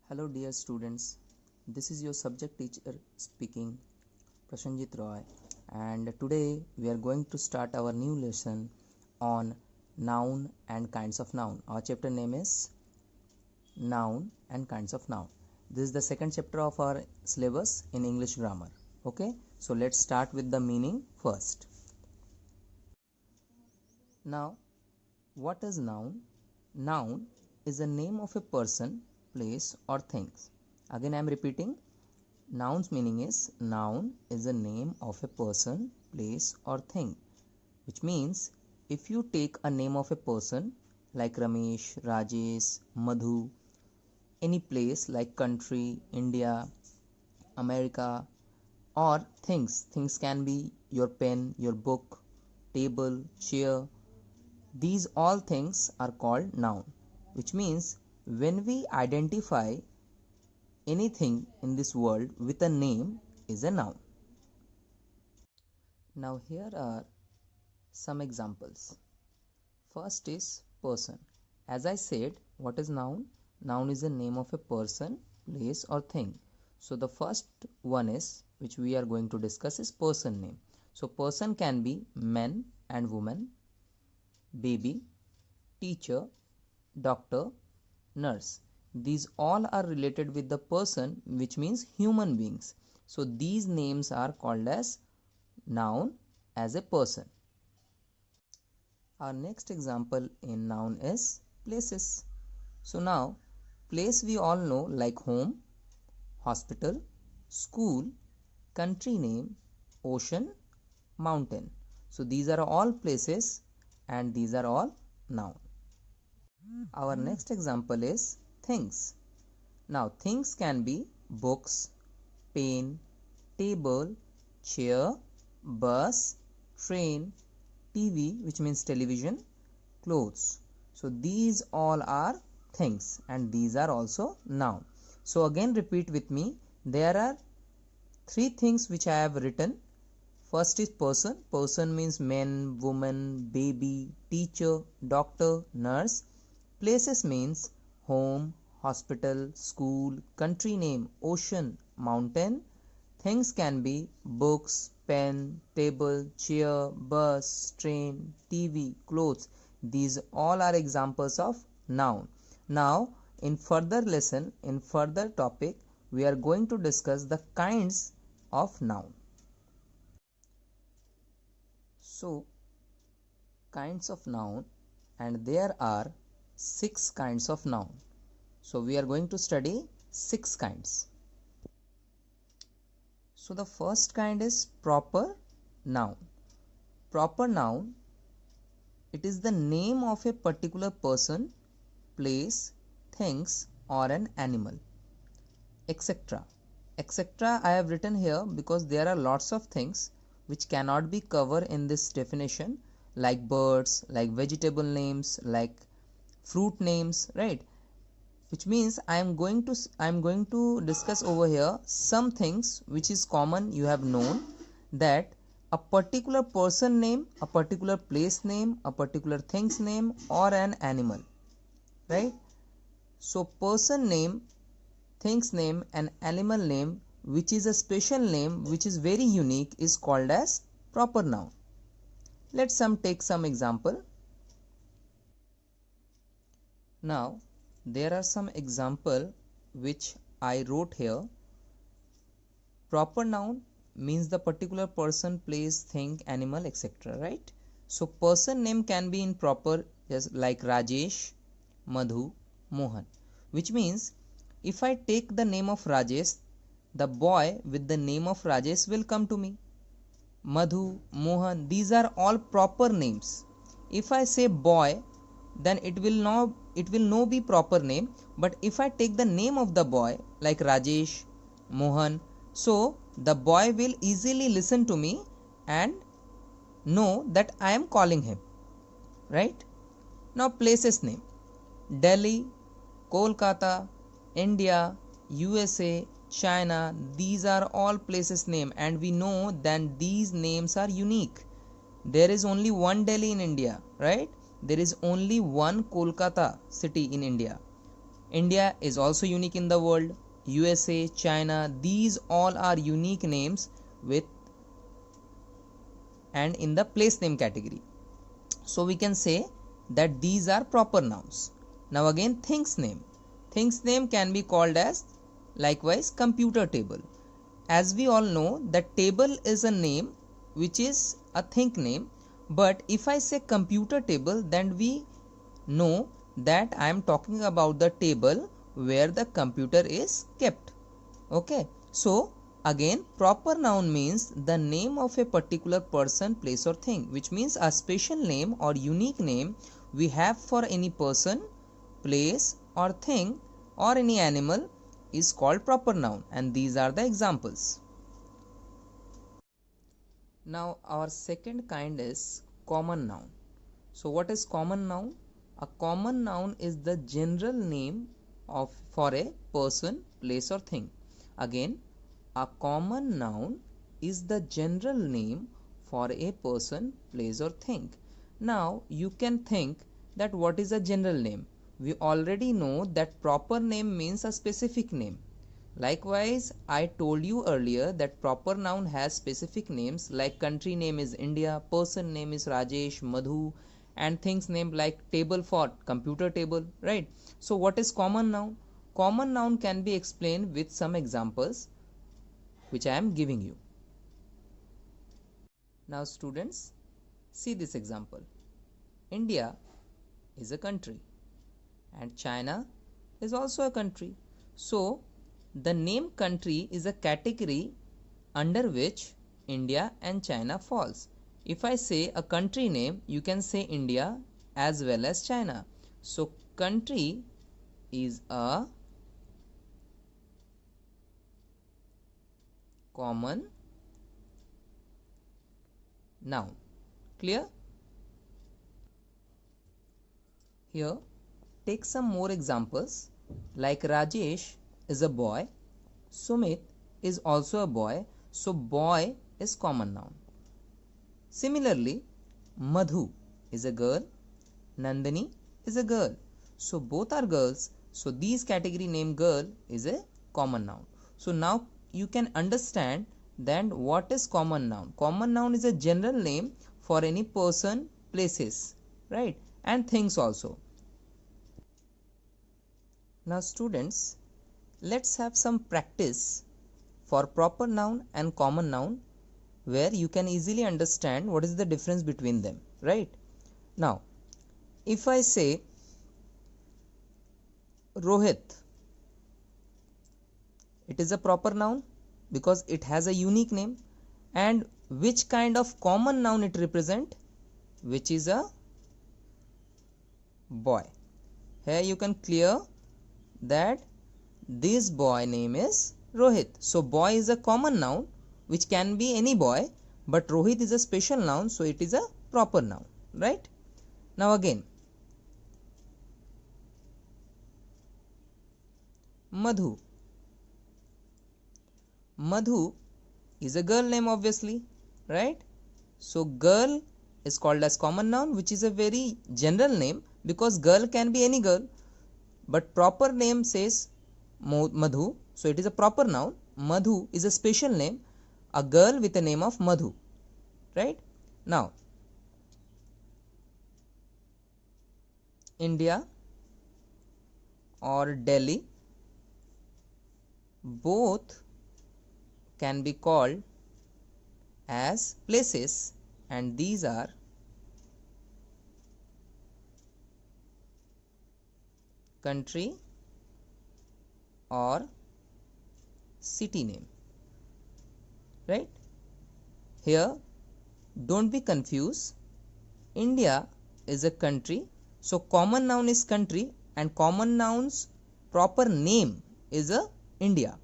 Hello dear students, this is your subject teacher speaking, Prashanjit Roy, and today we are going to start our new lesson on noun and kinds of noun. Our chapter name is Noun and Kinds of Noun. This is the second chapter of our syllabus in English grammar. Okay, so let's start with the meaning first. Now, what is noun? Noun is a name of a person, place or things. Again I am repeating, noun's meaning is noun is a name of a person, place or thing, which means if you take a name of a person like Ramesh, Rajesh, Madhu, any place like country, India, America, or things can be your pen, your book, table, chair. These all things are called noun, which means when we identify anything in this world with a name is a noun. Now here are some examples. First is person. As I said, what is noun? Noun is a name of a person, place or thing. So the first one is, which we are going to discuss, is person name. So person can be men and women, baby, teacher, doctor, nurse. These all are related with the person, which means human beings. So these names are called as noun as a person. Our next example in noun is places. So now place we all know like home, hospital, school, country name, ocean, mountain. So these are all places and these are all noun. Our next example is things. Now things can be books, pen, table, chair, bus, train, TV, which means television, clothes. So these all are things and these are also noun. So again repeat with me. There are three things which I have written. First is person. Person means men, woman, baby, teacher, doctor, nurse. Places means home, hospital, school, country name, ocean, mountain. Things can be books, pen, table, chair, bus, train, TV, clothes. These all are examples of noun. Now, in further lesson, in further topic, we are going to discuss the kinds of noun. So, kinds of noun, and there are 6 kinds of noun. So, we are going to study 6 kinds. So the first kind is proper noun. Proper noun, it is the name of a particular person, place, things or an animal, etc. etc. I have written here because there are lots of things which cannot be covered in this definition, like birds, like vegetable names, like fruit names, right? Which means I am going to discuss over here some things which is common. You have known that a particular person name, a particular place name, a particular thing's name or an animal, right? So person name, thing's name and animal name, which is a special name which is very unique, is called as proper noun. Let's take some example. Now there are some example which I wrote here. Proper noun means the particular person, place, thing, animal, etc. Right? So person name can be in proper, just like Rajesh, Madhu, Mohan, which means if I take the name of Rajesh, the boy with the name of Rajesh will come to me. Madhu, Mohan, these are all proper names. If I say boy, then it will no be proper name. But if I take the name of the boy like Rajesh, Mohan, so the boy will easily listen to me and know that I am calling him, right? Now places name: Delhi, Kolkata, India, USA, China. These are all places name and we know that these names are unique. There is only one Delhi in India, right? There is only one Kolkata city in India. India is also unique in the world. USA, China, these all are unique names with and in the place name category. So we can say that these are proper nouns. Now again, things name. Things name can be called as likewise computer table. As we all know that table is a name which is a thing name, but if I say computer table, then we know that I am talking about the table where the computer is kept. Okay, so again, proper noun means the name of a particular person, place or thing, which means a special name or unique name we have for any person, place or thing or any animal is called proper noun, and these are the examples. Now our second kind is common noun. So what is common noun? A common noun is the general name of for a person, place or thing. Again, a common noun is the general name for a person, place or thing. Now you can think that what is a general name? We already know that proper name means a specific name. Likewise, I told you earlier that proper noun has specific names like country name is India, person name is Rajesh, Madhu, and things named like table for computer table, right? So what is common noun? Common noun can be explained with some examples which I am giving you. Now students, see this example. India is a country and China is also a country. So the name country is a category under which India and China falls. If I say a country name, you can say India as well as China. So country is a common noun. Clear? Here, take some more examples like Rajesh is a boy, Sumit is also a boy, so boy is common noun. Similarly, Madhu is a girl, Nandini is a girl, so both are girls, so these category name girl is a common noun. So now you can understand then what is common noun. Common noun is a general name for any person, places, right, and things also. Now students, let's have some practice for proper noun and common noun where you can easily understand what is the difference between them, right? Now, if I say Rohit, it is a proper noun because it has a unique name. And which kind of common noun it represent? Which is a boy. Here you can clear that this boy name is Rohit. So boy is a common noun which can be any boy, but Rohit is a special noun, so it is a proper noun, right? Now again, Madhu. Madhu is a girl name obviously, right? So girl is called as common noun, which is a very general name because girl can be any girl, but proper name says Madhu, so it is a proper noun. Madhu is a special name, a girl with a name of Madhu, right? Now, India or Delhi, both can be called as places, and these are country or city name, right? Here, don't be confused. India is a country, so common noun is country and common noun's proper name is India.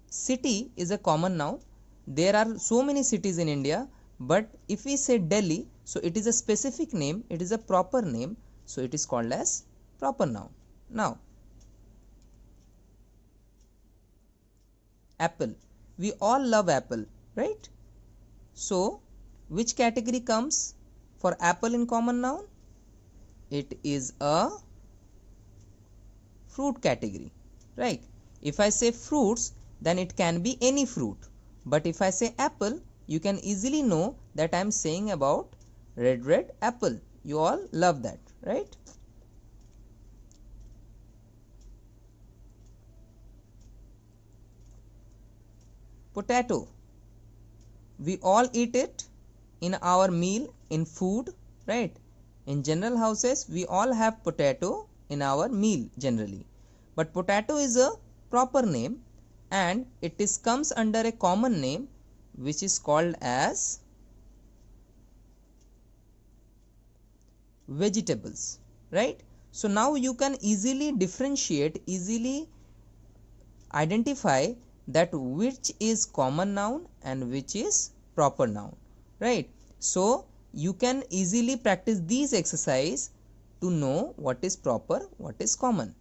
City is a common noun. There are so many cities in India, but if we say Delhi, so it is a specific name, it is a proper name, so it is called as proper noun. Now, apple. We all love apple, right? So, which category comes for apple in common noun? It is a fruit category, right? If I say fruits, then it can be any fruit, but if I say apple, you can easily know that I am saying about red apple. You all love that, right? Potato, we all eat it in our meal, in food, right? In general houses we all have potato in our meal generally, but potato is a proper name and it is comes under a common name which is called as vegetables, right? So now you can easily differentiate, easily identify that which is common noun and which is proper noun, right? So you can easily practice these exercise to know what is proper, what is common.